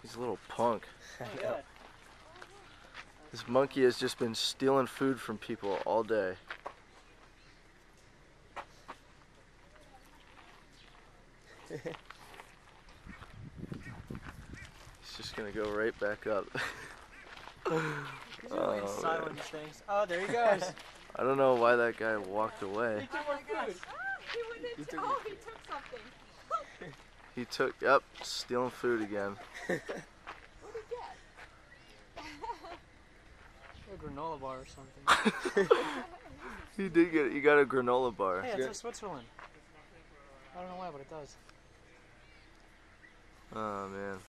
He's a little punk. Yeah. This monkey has just been stealing food from people all day. He's just gonna go right back up. He's really silent things. Oh, there he goes. I don't know why that guy walked away. He took more food. He took something. He took, yep, stealing food again. What did he get? A granola bar or something. He did get it. He got a granola bar. Hey, it's from Switzerland. I don't know why, but it does. Oh man.